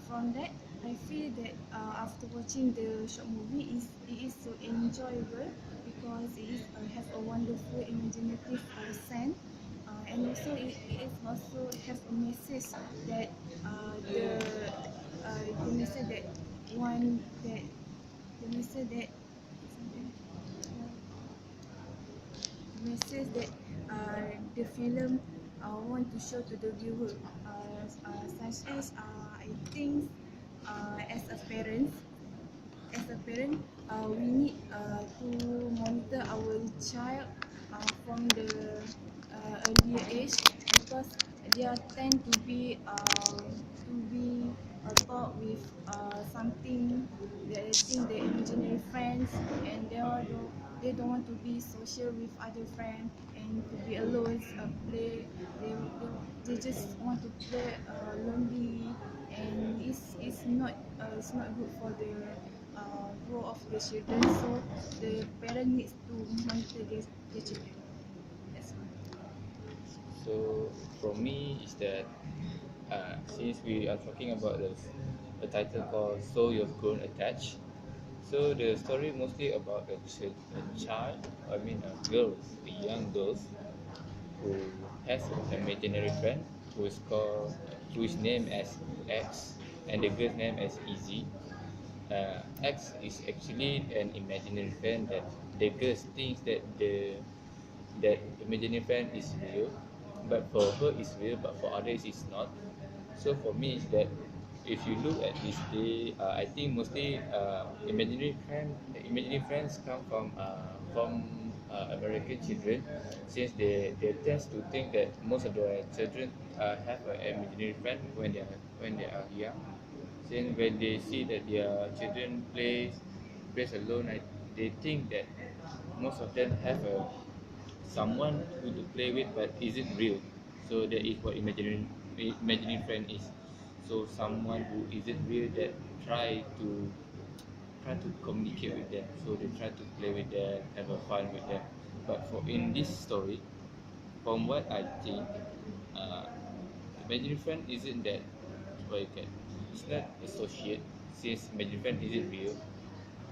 from that, I feel that after watching the short movie, it is so enjoyable because it is have a wonderful imaginative sense, and also it is also have a message that the message that one that the message that message that the film want to show to the viewer, such as I think as a parent, we need to monitor our child from the earlier age because they are tend to be taught with something that they think they imaginary friends, and they don't want to be social with other friends and to be alone play. They just want to play lonely, and it's not good for the growth of the children. So the parent needs to monitor their children. That's all. So from me is that since we are talking about a title called "So You've Grown Attached," so the story mostly about a child, I mean a young girls who has an imaginary friend who is named as X, and the girl's name as Easy. X is actually an imaginary friend that the girl thinks that that imaginary friend is real, but for her it's real, but for others it's not. So for me is that if you look at this day, I think mostly imaginary friends come from American children, since they tend to think that most of the children have an imaginary friend when they are young. Since when they see that their children plays alone, they think that most of them have someone who to play with but isn't real. So that is what imaginary friend is. So someone who isn't real that try to communicate with them. So they try to play with them, have a fun with them. But for in this story, from what I think, uh, imaginary friend isn't that what you can. It's not associate, since imaginary friend isn't real.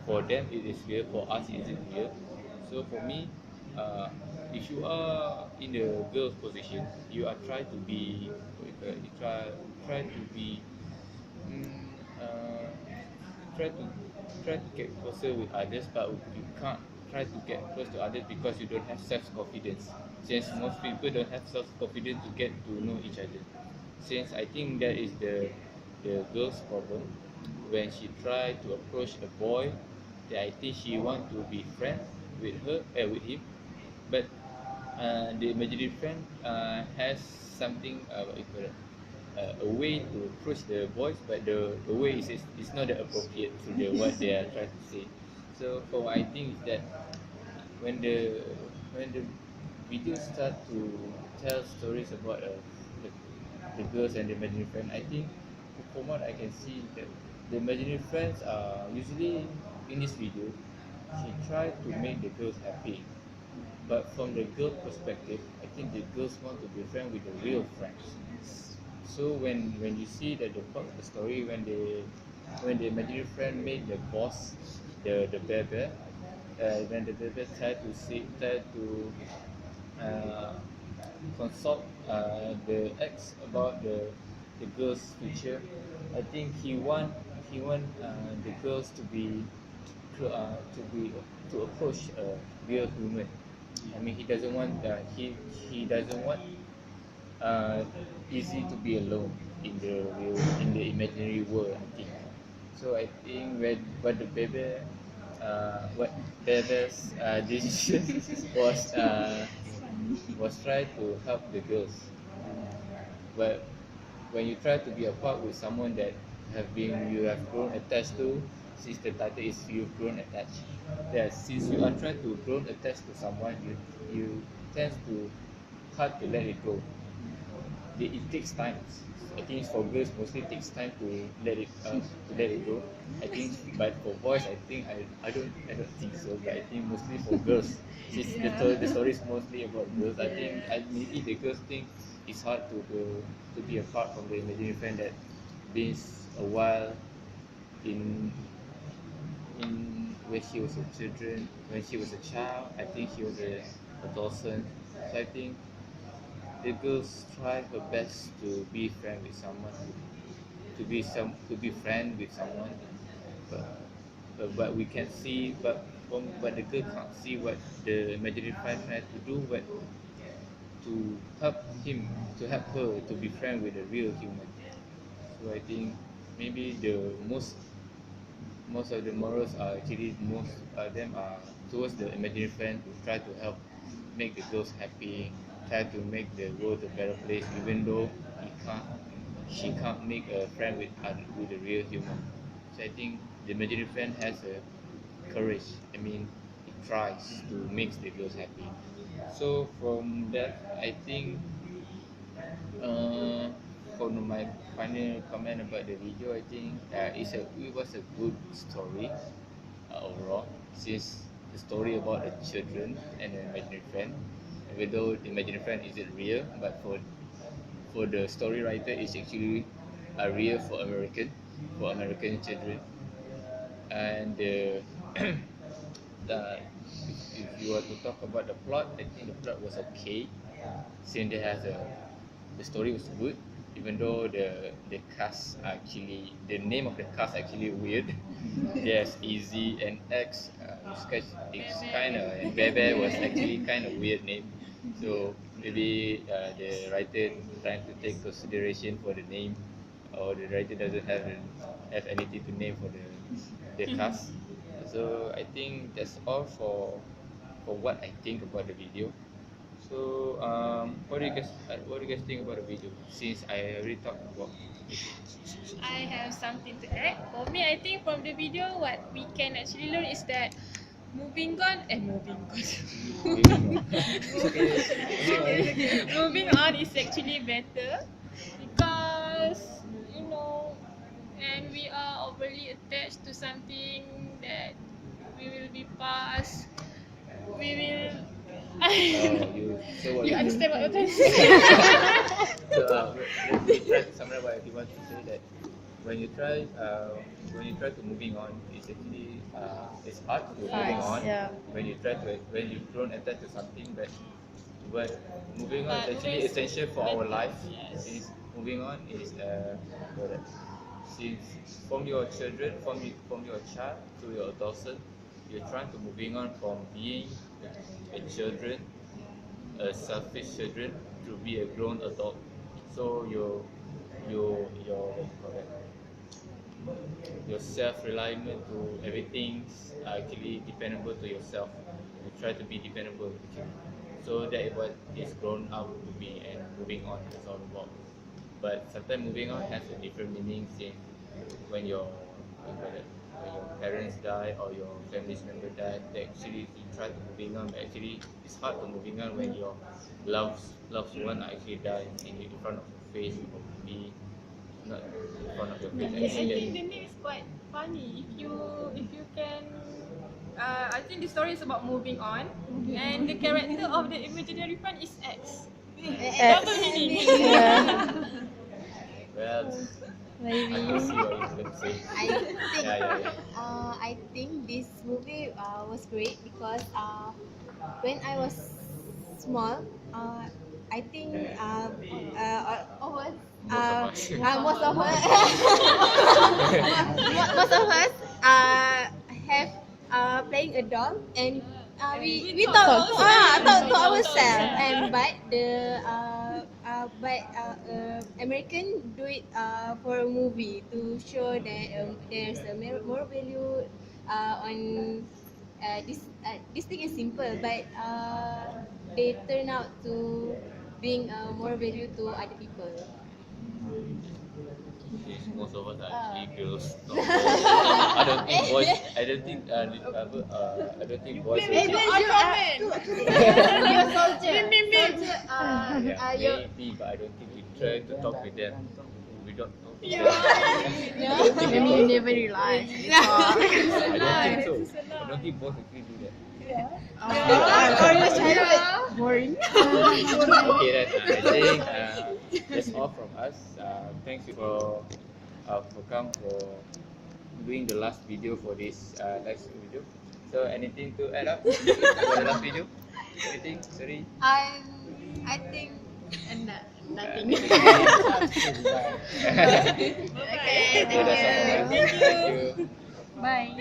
For them it is real, for us it isn't real. So for me, uh, if you are in the girl's position, you are try to be what you call it, you try to be mm, uh, try to try to get closer with others, but you can't try to get close to others because you don't have self confidence, since most people don't have self confidence to get to know each other. Since I think that is the girl's problem when she try to approach a boy that I think she want to be friends with him, but the imaginary friend has something what you call it, a way to approach the boys, but the way is not that appropriate to the what they are trying to say. So for what I think is that when the video start to tell stories about the, the girls and the imaginary friend, I think from what I can see that the imaginary friends are usually in this video, she try to make the girls happy, but from the girl perspective, I think the girls want to be friends with the real friends. So when you see that the part of the story when the imaginary friend made the boss the bear, when the bear tried to uh, consult the ex about the girl's future. I think he want the girls to be to approach a real human. I mean, he doesn't want uh, easy to be alone in the imaginary world. I think so. I think when what the baby what baby's decision was uh, Funny. was try to help the girls, but when you try to be apart with someone that you have grown attached to, since the title is you've grown attached, yeah, since you are trying to grown attached to someone, you tend to hard to let it go. It takes time. I think for girls mostly takes time to let it go. I think, but for boys, I don't think so. But I think mostly for girls, since Yeah. the story is mostly about girls. Maybe the girls think it's hard to be apart from the imaginary friend that been a while in when she was a children, when she was a child. I think she was a adolescent. So I think the girls try her best to be friend with someone, to be friend with someone, but but we can see, but the girl can't see what the imaginary friend try to do, what to help him, to help her to be friend with a real human. So I think maybe the most of the morals are actually most of them are towards the imaginary friend who try to help make the girls happy, try to make the world a better place, even though he can't, she can't make a friend with a real human. So I think the imaginary friend has a courage. I mean, he tries to make the girls happy. So from that, I think uh, for my final comment about the video, I think it was a good story overall, since the story about the children and the imaginary friend. Even though the imaginary friend isn't real, but for the story writer, it's actually real for American children. And the, if you were to talk about the plot, I think the plot was okay, since it has a the story was good, even though the cast actually, the name of the cast actually weird. Yes, Easy and X, sketch it's kind of, and Bebe was actually kind of weird name. So maybe the writer trying to take consideration for the name, or the writer doesn't have anything to name for the cast. So I think that's all for what I think about the video. So, what do you guys think about the video? Since I already talked about it. I have something to add. For me, I think from the video, what we can actually learn is that moving on, moving on is actually better, because and we are overly attached to something that we will be past. We will. So what You understand what I'm trying to say? So let me try to summarize what I want to say, that when you try to moving on, it's actually it's hard to moving on. Yeah. When you don't attach to something, but moving on is But actually there's- essential for our life. Yes. Since moving on is since from your children, from your child to your adolescent, you're trying to moving on from being a children, a selfish children, to be a grown adult. So your what you call that, your self-reliant to everything are actually dependable to yourself. You try to be dependable actually. So that is what is grown up to be, and moving on is all about. But sometimes moving on has a different meaning, since when your what you call that, when your parents die or your family member die, they actually you try to moving on, but actually it's hard to moving on when your loved one actually die in front of your face, or maybe not in front of your face. I think the name is quite funny. If you can, I think the story is about moving on, and the character of the imaginary friend is X. Double meaning. Yeah. Well, I Maybe. can see what you're going to say. I think Yeah. I think this movie was great because when I was small, I think most of us most of us have playing a doll, and we talk to ourselves, and American do it for a movie to show that there's a more value on this thing is simple, but they turn out to bring more value to other people. Since most of us are actually girls, not boys. I don't think boys. I don't think boys. Maybe You're you're soldier. Yeah, maybe, but I don't think we try to talk with them. We don't know. Maybe you never realize. I don't think so. I don't think boys actually do that. Or your childhood boring. Okay, then I think that's all from us. Thanks for Furqan for doing the last video for this live video. So anything to add up for the last video? Anything? Sorry. I think nothing. Okay, thank you. Thank you. Bye.